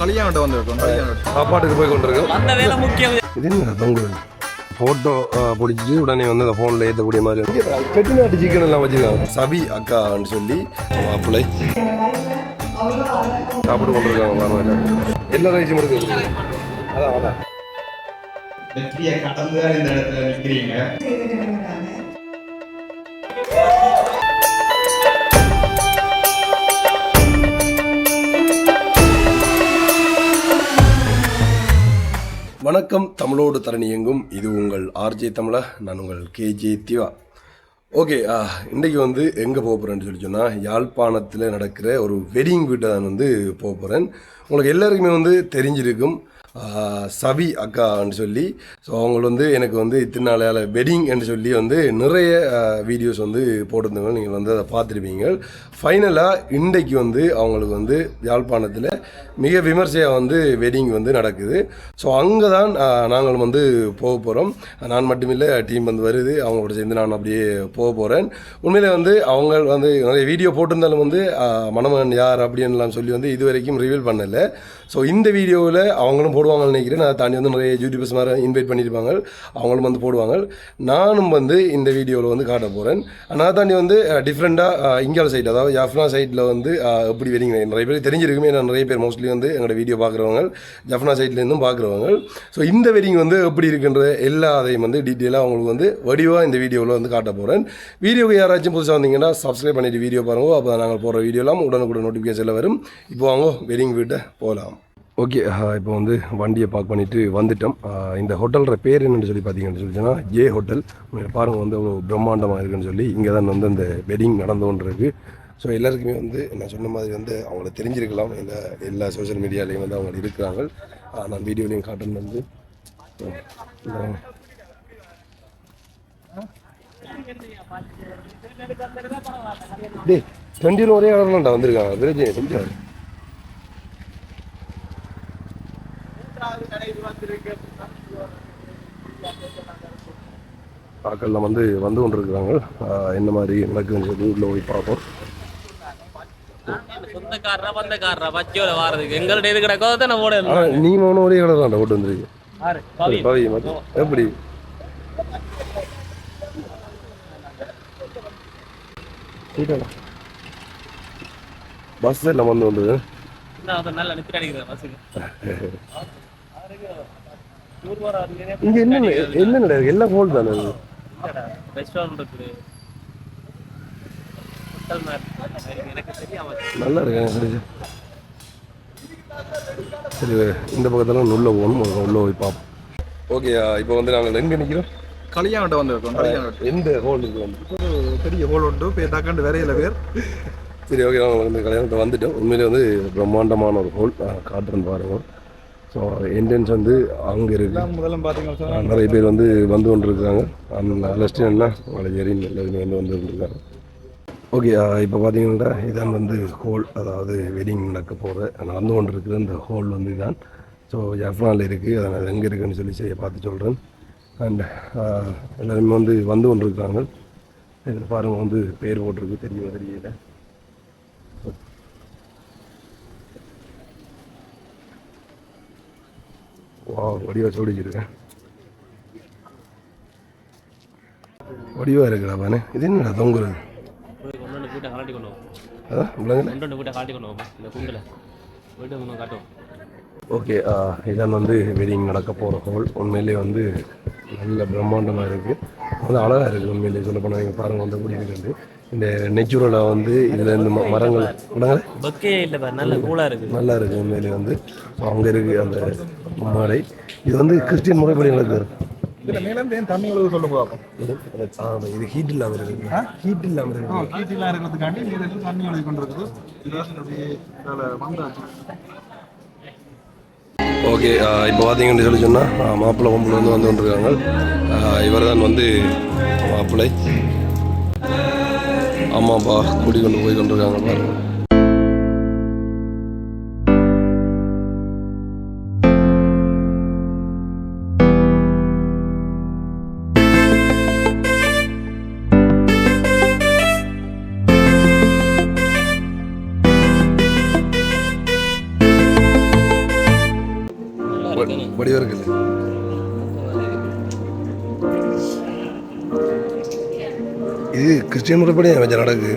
கல்யாணம் வந்திருக்கோம். சாப்பாட்டுக்கு போய் கொண்டிருக்கோம். அந்த வேலை முக்கியம். இது என்ன தொங்குது ஃபோட்டோ பிடிச்சி உடனே வந்து அந்த ஃபோனில் ஏற்றக்கூடிய மாதிரி செட்டிநாட்டு சிக்கன் எல்லாம் வச்சுருக்காங்க. சபி அக்கான்னு சொல்லி மாப்பிள்ளை சாப்பிட்டு கொண்டிருக்காங்க. எல்லா ரைஸும் இருக்கு. அதான் அதான் வெற்றியை கடந்து இந்த இடத்துல நிற்கிறீங்க. வணக்கம், தமிழோடு தரணி எங்கும். இது உங்கள் ஆர்ஜே தமிழா, நான் உங்கள் கேஜே திவா. ஓகே, இன்றைக்கி வந்து எங்கே போக போகிறேன்னு சொல்லி சொன்னால், யாழ்ப்பாணத்தில் நடக்கிற ஒரு வெட்டிங் வீட்டை தான் வந்து போக போகிறேன். உங்களுக்கு எல்லாருக்குமே வந்து தெரிஞ்சிருக்கும் சபி அக்கான்னு சொல்லி. ஸோ அவங்க வந்து எனக்கு வந்து இத்தனை நாளையால் வெட்டிங் என்று சொல்லி வந்து நிறைய வீடியோஸ் வந்து போட்டிருந்தாங்க. நீங்கள் வந்து அதை பார்த்துருப்பீங்க. ஃபைனலாக இன்றைக்கு வந்து அவங்களுக்கு வந்து யாழ்ப்பாணத்தில் மிக விமர்சையாக வந்து வெட்டிங் வந்து நடக்குது. ஸோ அங்கே தான் நாங்கள் வந்து போக போகிறோம். நான் மட்டுமில்லை, டீம் வந்து வருது, அவங்களோட சேர்ந்து நான் அப்படியே போக போகிறேன். உண்மையிலே வந்து அவங்க வந்து நிறைய வீடியோ போட்டிருந்தாலும் வந்து மணமகன் யார் அப்படின்லாம் சொல்லி வந்து இது வரைக்கும் ரிவீல் பண்ணலை. ஸோ இந்த வீடியோவில் அவங்களும் போடுவாங்கன்னு நினைக்கிறேன். அதை தாண்டி வந்து நிறைய யூடியூபர்ஸ் மாதிரி இன்வைட் பண்ணியிருப்பாங்க, அவங்களும் வந்து போடுவாங்க. நானும் வந்து இந்த வீடியோவில் வந்து காட்ட போகிறேன். அதை தாண்டி வந்து டிஃப்ரெண்ட்டாக இந்தியாவில் சைட், அதாவது ஜஃப்னா சைட்டில் வந்து எப்படி வெட்டிங் நிறைய பேர் தெரிஞ்சிருக்குமே. நான் நிறைய பேர் மோஸ்ட்லி வந்து எங்களோட வீடியோ பார்க்குறவங்க, ஜஃப்னா சைட்லேருந்தும் பார்க்குறவங்க. ஸோ இந்த வெட்டிங் வந்து எப்படி இருக்குன்ற எல்லா அதையும் வந்து டீட்டெயிலாக அவங்களுக்கு வந்து வடிவாக இந்த வீடியோவில் வந்து காட்ட போகிறேன். வீடியோக்கு யாராச்சும் புதுசாக வந்தீங்கன்னா சப்ஸ்கிரைப் பண்ணிவிட்டு வீடியோ பாருங்க. அப்போ நாங்கள் போகிற வீடியோலாம் உடனுக்குடன் நோட்டிஃபிகேஷனில் வரும். இப்போ வாங்க வெட்டிங் வீட்டை போகலாம். ஓகே, இப்போ வந்து வண்டியை பார்க் பண்ணிவிட்டு வந்துட்டோம். இந்த ஹோட்டலோட பேர் என்னென்னு சொல்லி பார்த்தீங்கன்னு சொல்லிச்சுன்னா ஜே ஹோட்டல். பாருங்கள் வந்து அவ்வளோ பிரம்மாண்டமாக இருக்குன்னு சொல்லி இங்கே தான் வந்து அந்த வெட்டிங் நடந்துகிட்டு. ஸோ எல்லாருக்குமே வந்து நான் சொன்ன மாதிரி வந்து அவங்கள தெரிஞ்சிருக்கலாம். எல்லா சோஷியல் மீடியாலேயும் வந்து அவங்க இருக்கிறாங்க. நான் வீடியோலையும் காட்டுன்னு வந்து டே 20 ஒரே இடம்லாம்டா வந்திருக்காங்க. விரஜி செஞ்சாரு ஆக்கள்லாம் வந்து கொண்டிருக்கிறாங்க. என்ன மாதிரி நடக்குதுன்னு சொல்லி உள்ள போய் பார்ப்போம். நீ மௌனம் ஒரே கடை தான் ஓட்டு வந்துருக்கு. எப்படி பஸ் எல்லாம் வந்து வந்தது. இங்க என்ன எல்லாம் கோல் தானே. நல்லா இருக்கு. சரி, இந்த பக்கத்துல உள்ள போகணும், உள்ள போய் பார்ப்போம். ஓகே, இப்போ வந்து நாங்கள் எங்க நிற்கிறோம்? கல்யாணம் வந்திருக்கோம். எந்த ஹோல் இருக்கு? ஒரு பெரிய ஹோல் உண்டு, டக்காண்டு வேறையில பேர். சரி, ஓகே, நாங்கள் வந்து கல்யாணத்தை வந்துட்டோம். உண்மையிலே வந்து பிரம்மாண்டமான ஒரு ஹோல் காட்டுறேன்னு பாருங்க. ஸோ என்ட்ரன்ஸ் வந்து அங்கே இருக்குது. முதல்ல பார்த்தீங்கன்னா நிறைய பேர் வந்து கொண்டிருக்காங்க. அந்த லெஸ்டின்னா வளைஞ்சேரின் எல்லாருமே வந்து கொண்டிருக்காங்க. ஓகே, இப்போ பார்த்தீங்கன்னா இதான் வந்து ஹோல், அதாவது வெட்டிங் நடக்க போகிற நடந்து கொண்டிருக்குது. அந்த ஹோல் வந்து இதுதான். ஸோ ஜஃப்னாவில் இருக்குது. அதை நான் எங்கே இருக்குதுன்னு சொல்லி பார்த்து சொல்கிறேன். அண்ட் எல்லாருமே வந்து கொண்டிருக்காங்க. இதில் பாருங்கள் வந்து பேர் போட்டிருக்கு, தெரியல. வடிவா சோடிச்சிருக்கேன். வடிவா இருக்குடா பானே. இது என்னடா தொங்குறது? ஓகே, இதான் வந்து வெட்டிங் நடக்க போகிற ஹோல். உண்மையிலேயே வந்து நல்ல பிரம்மாண்டமாக இருக்குது, வந்து அழகாக இருக்குது. உண்மையிலேயே சொல்ல போனால் நீங்கள் பாருங்கள் வந்து எப்படி இருக்குது. இந்த நெச்சுரலாக வந்து இதில் இந்த மரங்கள் நல்லா இருக்குது. உண்மையிலே வந்து அங்கே இருக்குது அந்த மாடை. இது வந்து கிறிஸ்டியன் முறைப்படி நடக்குது. தண்ணி சொல்லுங்க. இது ஹீட் இல்லாமல் இருக்குது. ஹீட் இல்லாமல் இருக்கிறதுக்காண்டி தண்ணி எழுதி கொண்டிருக்குது. ஓகே, இப்போ பார்த்தீங்கன்னு சொல்லி சொன்னால் மாப்பிள்ளை பொம்பளை வந்து கொண்டிருக்காங்க. இவர் தான் வந்து மாப்பிள்ளை. ஆமாப்பா, கூட்டி கொண்டு போய் கொண்டிருக்காங்க பாருங்கள். வடிவா இருக்குது. இது கிறிஸ்டியன் முறைப்படி வச்ச நடக்கு.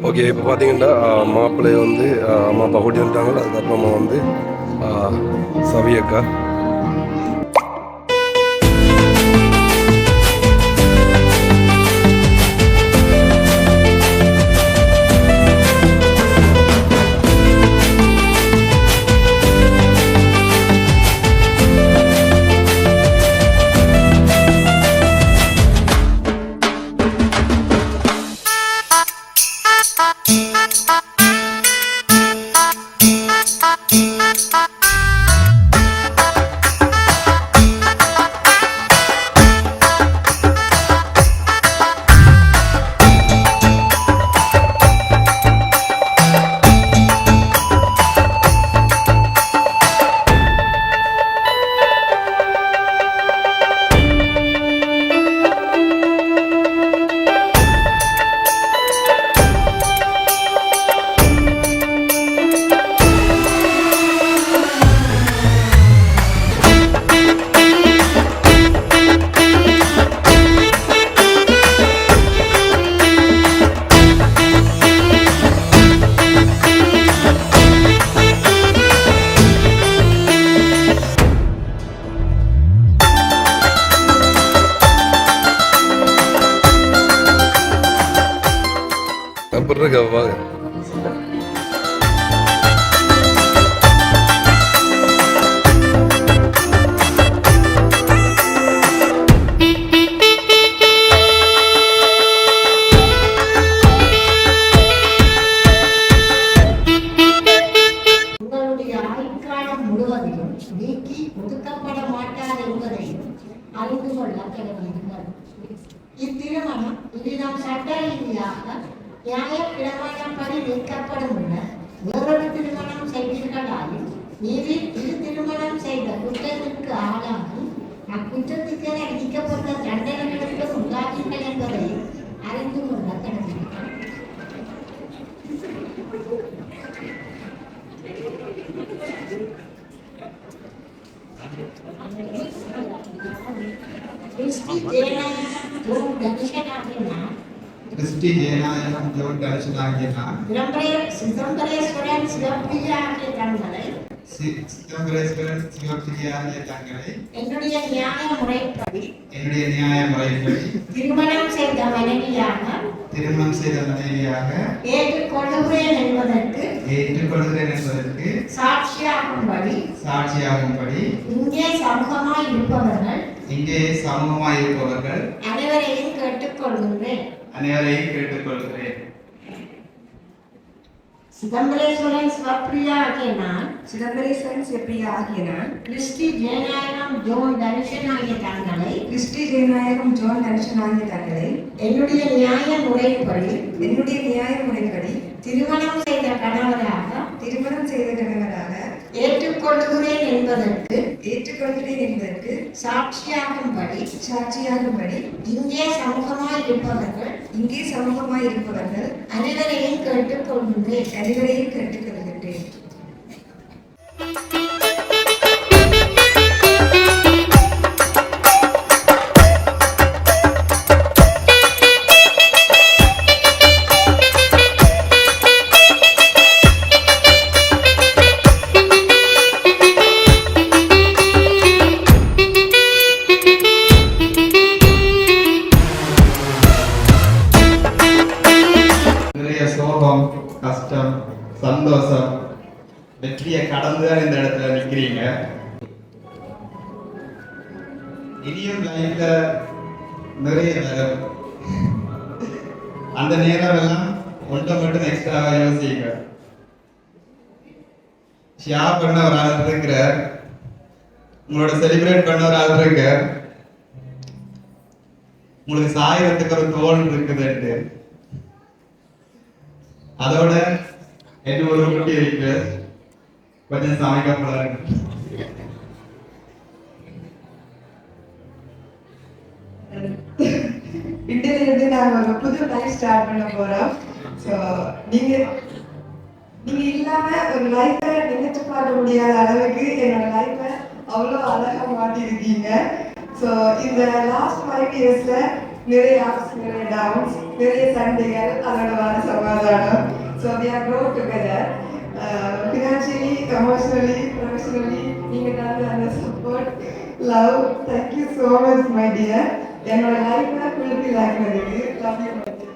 ஓகே, இப்போ பார்த்தீங்கன்னா மாப்பிள்ளையை வந்து அம்மா அப்பா கூட்டி வந்துட்டாங்க. அதுக்கப்புறமா வந்து சவியக்கா எப்படி இருக்கா வாங்க. உங்களுடைய ஆயுட்காலம் முழுவதிலும் நீக்கி ஒதுக்கப்பட மாட்டார் என்பதையும் அறிந்து கொள்ள கடமையுங்கள். இத்திருமணம் இவ்விதம் சட்ட ரீதியாக நியாய பிரமாணப்படி நீக்கப்படும் என வேறொரு திருமணம் செய்தீர்களாலும் நீரில் இரு திருமணம் செய்த குற்றத்திற்கு ஆளாகும் அக்குற்றத்துக்கு விதிக்கப்பட்ட தண்டனைகளுக்கு உள்ளாவீர்கள் என்பதையும் அறிந்து கொள்ள கடமையுங்கள். கிறிஸ்டி ஜெயநாயகம் ஜோன் தரிசன் ஆகிய நான் சிதம்பரேஸ்வரன் சிவப்பிரியா ஆகிய தங்களை என்னுடைய நியாய முறைப்படி திருமணம் செய்த மனைவியாக ஏற்றுக்கொள்ளுகிறேன் என்பதற்கு சாட்சியாகும்படி இங்கே சமூகமாய் இருப்பவர்கள் அனைவரையும் கேட்டுக்கொள்கிறேன். சிதம்பரேஸ்வரன் சிவப்பிரியா ஆகிய நான் கிறிஸ்டி ஜெயநாயகம் ஜோன் தரிசன் ஆகிய தங்களை என்னுடைய நியாய முறைப்படி திருமணம் செய்த கணவராக ஏற்றுக்கொள்கிறேன் என்பதற்கு சாட்சியாகும்படி இங்கே சமூகமாய் இருப்பவர்கள் அனைவரையும் கேட்டுக்கொள்கின்றேன். சோகம், கஷ்டம், சந்தோஷம், வெற்றியை கடந்துதான் இந்த இடத்துல நிக்க நிக்கிறீங்க. இனியும் லைஃப்ல நிறைய வரும். அந்த நேரம் எல்லாம் ஒன்றை மட்டும் எக்ஸ்ட்ராவா யோசிங்க. ஷேர் பண்ண ஒரு ஆள் இருக்கிற, உங்களோட செலிப்ரேட் பண்ண ஒரு ஆள் இருக்க, உங்களுக்கு சாயத்துக்கு ஒரு தோல் இருக்குதுன்ட்டு. அதோட என்ன ஒரு குட்டி இருக்கு, கொஞ்சம் சமைக்கப்படாது. இன்றையிலிருந்து நாங்கள் ஒரு புது லைஃப் ஸ்டார்ட் பண்ண போறோம். ஸோ நீங்க இல்லாம ஒரு லைஃபை நினைச்சு பார்க்க முடியாத அளவுக்கு என்னோட லைஃபை அவ்வளோ அழகா மாட்டிருக்கீங்க. ஸோ இந்த லாஸ்ட் 5 இயர்ஸ்ல நிறைய அப்ஸ், நிறைய டவுன்ஸ், நிறைய சண்டைகள், அதோட வர சமாதானம். So we are grow together. Financially, emotionally, professionally, நீங்க தந்த அந்த support, love, thank you so much my dear. என்னோட லைஃப்ல fulfil ஆகினதுக்கு love you my dear.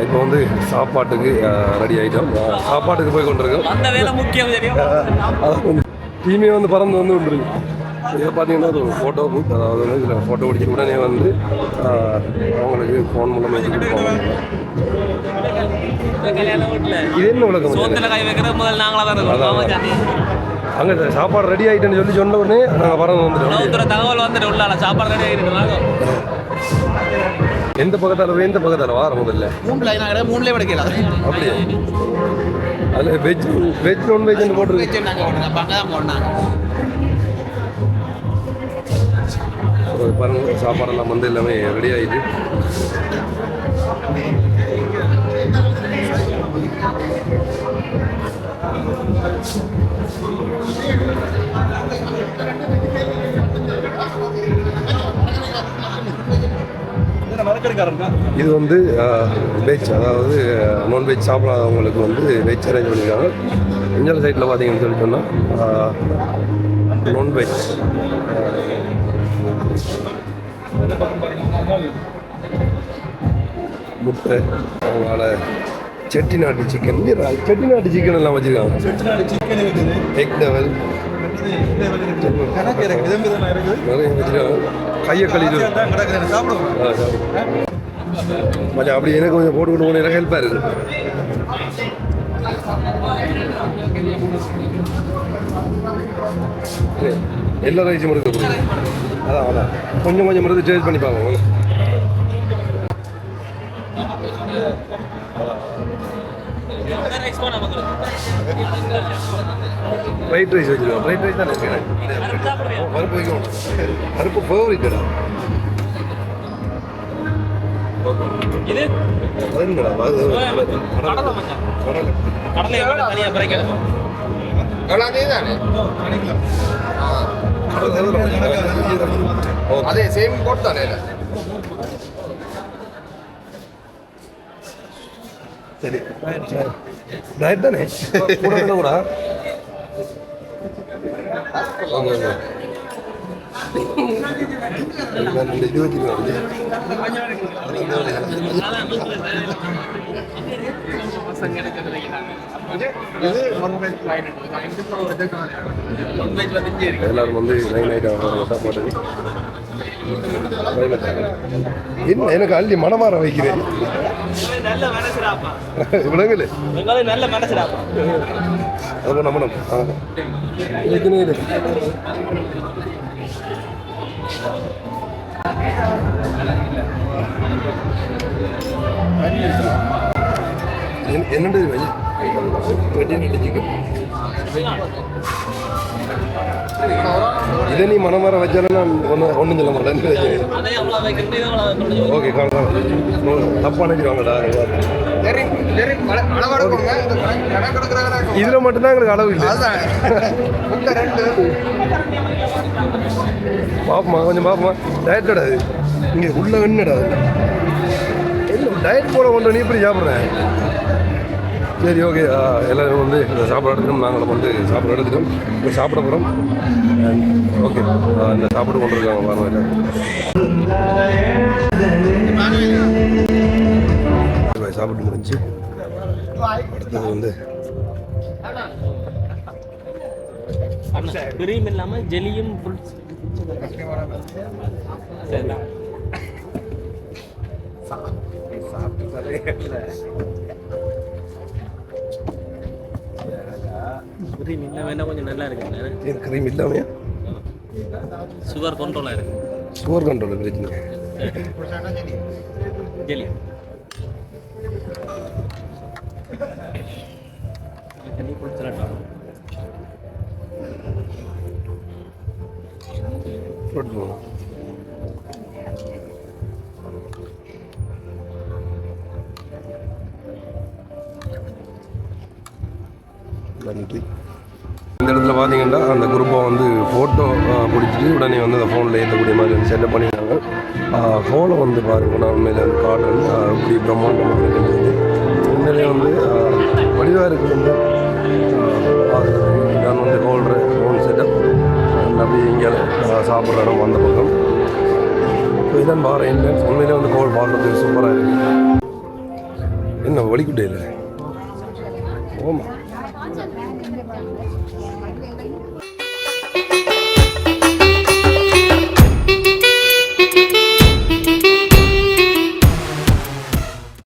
இப்போ வந்து சாப்பாட்டுக்கு ரெடி ஆகிட்டோம். சாப்பாட்டுக்கு போய் கொண்டிருக்கோம். அந்த வேலை முக்கியம் தெரியும். அதாவது டீமே வந்து பறந்து வந்து கொண்டிருக்கு. இதை பார்த்தீங்கன்னா அது ஒரு ஃபோட்டோ புக், அதாவது வந்து இதில் ஃபோட்டோ பிடிச்ச உடனே வந்து அவங்களுக்கு ஃபோன் மூலம் வச்சு கொடுப்பாங்க. இது என்ன உலகம்? சோத்துல கை வைக்கிற முதல் நாங்களாக தான் இருக்கோம். அங்கே சாப்பாடு ரெடி ஆகிட்டேன்னு சொல்லி சொன்ன உடனே நாங்கள் பறந்து வந்துட்டோம். தகவல் வந்துட்டு உள்ளால சாப்பாடு ரெடி ஆகிருக்கிறாங்க. எந்த பக்கத்தால் வார முதல்ல மூணுலேயே கிடைக்கலாம். அப்படியா? அதில் வெஜ் நான்வெஜ் போட்டு பாருங்க. சாப்பாடெல்லாம் வந்து எல்லாமே ரெடி ஆகிடுது. இது வந்து வெஜ், அதாவது நான்வெஜ் சாப்பிடாதவங்களுக்கு வந்து வெஜ் அரேஞ்ச் பண்ணியிருக்காங்க. இந்தியாவில் சைட்டில் பார்த்தீங்கன்னு சொல்லி சொன்னால் நான்வெஜ் முட்டை, அவங்களால செட்டிநாட்டு சிக்கன் எல்லாம் வச்சுருக்காங்க. எக் டெவல் நிறைய வச்சுருக்காங்க. கையை கழிவு மச்சா, அப்படி எனக்கு கொஞ்சம் போட்டுக்கிட்டு போன எனக்கு ஹெல்ப்பாக இருக்குது. எல்லா ரைஸும் எடுக்க அதான் கொஞ்சம் எடுத்து டேஸ்ட் பண்ணி பார்ப்போம். ஃப்ரைட் ரைஸ் வச்சுருக்கோம். ஃப்ரைட் ரைஸ் தான் இருக்கேன். பருப்பு வைக்கணும். பருப்பு ஃபேவரிட்டா? இது அதே சேம் போட்டு தானே. சரி டயட் தானே கூட கூட ஓகே ஓகே இது வச்சுக்கலாம் எல்லாரும் வந்து நைன் ஆகிட்டாங்க சாப்பாடு என்ன எனக்கு அள்ளி மனமாற வைக்கிறேன் விலங்குல நல்ல மனசுடாப்பா அப்போ நம்மளும் என்னது இதை நீ மனமாற வச்சாலும் நான் ஒன்றும் சொல்ல மாட்டேன் ஓகே தப்பா நினைக்கிறாங்கடா இதுல மட்டும்தான் எங்களுக்கு அளவு இல்லை பாப்பமா கொஞ்சம் பாப்பமா டயட்டோட அது இங்கே உள்ள என்னடா என்ன டயட் போல கொண்டு நீ இப்படி சாப்பிட்றேன் சரி ஓகே எல்லோரும் வந்து இந்த சாப்பாடு எடுத்துட்டோம் நாங்களும் வந்து சாப்பாடு எடுத்துட்டோம் இப்போ சாப்பிட போகிறோம் ஓகே இந்த சாப்பாடு கொண்டு இருக்காங்க பாருங்க சாப்பிட்டு முடிஞ்சு அடுத்தது வந்து கிரீம் இல்லாம ஜெலியும் கிரீம் இல்லாம கொஞ்சம் நல்லா இருக்கு கிரீம் இல்லாமையா சுகர் கண்ட்ரோலா இருக்கு சுகர் கண்ட்ரோல் பிரச்சனை ஜெலி ஜெலி குடிச்சலாட்டா நன்றி. இந்த இடத்துல பார்த்தீங்கன்னா அந்த குரூப்பை வந்து ஃபோட்டோ பிடிச்சிட்டு உடனே வந்து அந்த ஃபோனில் ஏற்றக்கூடிய மாதிரி வந்து செட்டப் பண்ணியிருந்தாங்க. ஃபோனை வந்து பாருங்கள் நான் உண்மையில் வந்து காட்டுறேன் இப்படி பிரம்மாண்டமாக இருக்குது. உண்மையிலே வந்து வடிவாக இருக்குது வந்து நான் வந்து ஹோல்ட்ரு ஃபோன் செட்டப் அப்படி இங்கே சாப்பிட்ற இடம் அந்த பக்கம். ஸோ இதான் பாரு என்ட்ரன்ஸ். உண்மையிலே வந்து ஹோல் பார்க்குறதுக்கு சூப்பராக இருக்குது. என்ன வலிக்குட்டே இல்லை ஓமா